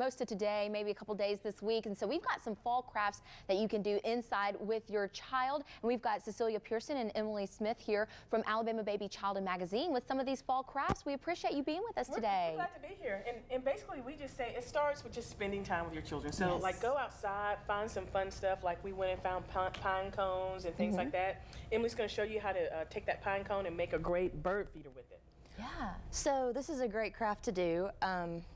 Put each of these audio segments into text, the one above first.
most of today, maybe a couple days this week. And so we've got some fall crafts that you can do inside with your child. And we've got Cecilia Pearson and Emily Smith here from Alabama Baby Child and Magazine with some of these fall crafts. We appreciate you being with us today. We're glad to be here. And basically, we just say it starts with just spending time with your children. So, like, go outside, find some fun stuff. Like, we went and found pine cones and things like that. Emily's going to show you how to take that pine cone and make a great bird feeder with it. Yeah. So this is a great craft to do.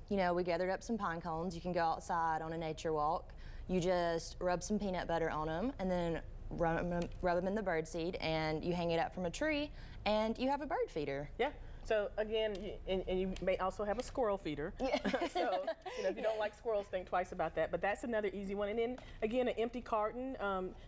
You know, we gathered up some pine cones. You can go outside on a nature walk. You just rub some peanut butter on them and then rub them in the bird seed, and you hang it up from a tree, and you have a bird feeder. Yeah. So again, and you may also have a squirrel feeder. Yeah. So if you don't like squirrels, think twice about that. But that's another easy one. And then again, an empty carton,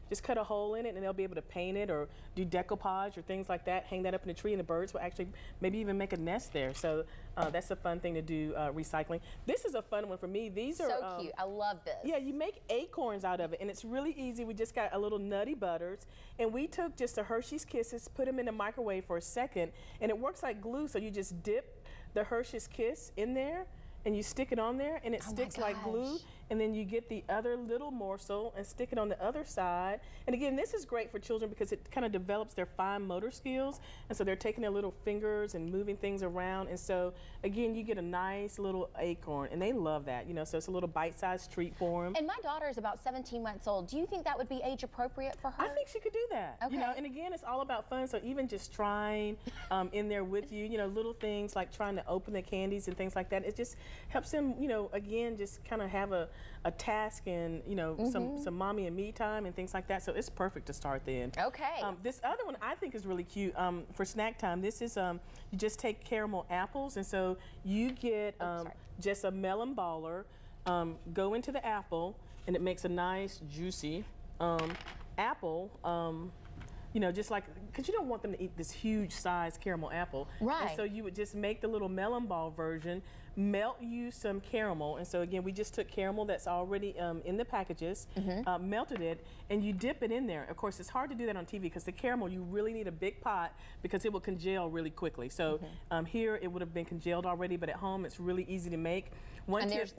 just cut a hole in it, and they'll be able to paint it or do decoupage or things like that. Hang that up in a tree, and the birds will actually maybe even make a nest there. So that's a fun thing to do. Recycling. This is a fun one for me. These are so cute. I love this. Yeah, you make acorns out of it, and it's really easy. We just got a little Nutty Butters, and we took just a Hershey's Kisses, put them in the microwave for a second, and it works like glue. So you just dip the Hershey's Kiss in there and you stick it on there, and it sticks like glue, and then you get the other little morsel and stick it on the other side. And again, this is great for children because it kind of develops their fine motor skills, and so they're taking their little fingers and moving things around, and so again, you get a nice little acorn, and they love that, so it's a little bite-sized treat for them. And my daughter is about 17 months old. Do you think that would be age appropriate for her? I think she could do that. Okay. And again, it's all about fun, so even just trying in there with you, little things like trying to open the candies and things like that, it just helps them, again, just kind of have a task and, some mommy and me time and things like that. So it's perfect to start then. Okay. This other one I think is really cute for snack time. This is, you just take caramel apples, and so you get just a melon baller, go into the apple, and it makes a nice, juicy apple. Just like, because you don't want them to eat this huge size caramel apple. Right. And so you would just make the little melon ball version, melt you some caramel. And so again, we just took caramel that's already in the packages, melted it, and you dip it in there. Of course, it's hard to do that on TV because the caramel, you really need a big pot because it will congeal really quickly. So here it would have been congealed already, but at home it's really easy to make.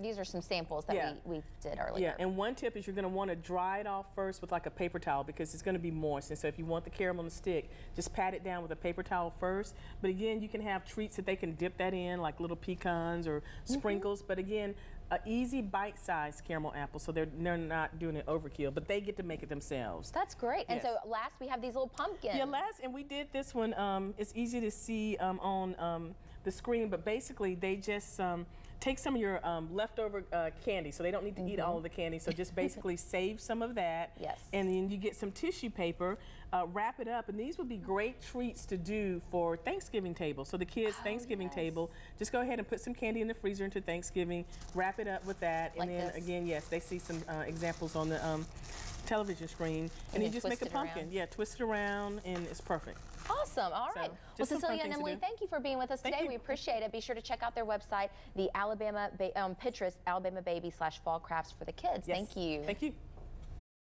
These are some samples that we did earlier. Yeah, and one tip is you're going to want to dry it off first with like a paper towel because it's going to be moist. And so if you want the caramel to stick, just pat it down with a paper towel first. But again, you can have treats that they can dip that in, like little pecans or sprinkles. But again, an easy bite-sized caramel apple, so they're not doing it overkill, but they get to make it themselves. That's great. And so last we have these little pumpkins. Yeah, and we did this one. It's easy to see on the screen, but basically they just take some of your leftover candy, so they don't need to eat all of the candy, so just basically save some of that. Yes. And then you get some tissue paper, wrap it up, and these would be great treats to do for Thanksgiving table. So the kids' Thanksgiving table, just go ahead and put some candy in the freezer into Thanksgiving, wrap it up with that, and then again, they see some examples on the television screen, and you just make a pumpkin. Yeah, twist it around, and it's perfect. Awesome. All right. Well, Cecilia and Emily, thank you for being with us today. We appreciate it. Be sure to check out their website, the Alabama Pinterest, Alabama Baby /Fall Crafts for the kids. Thank you. Thank you.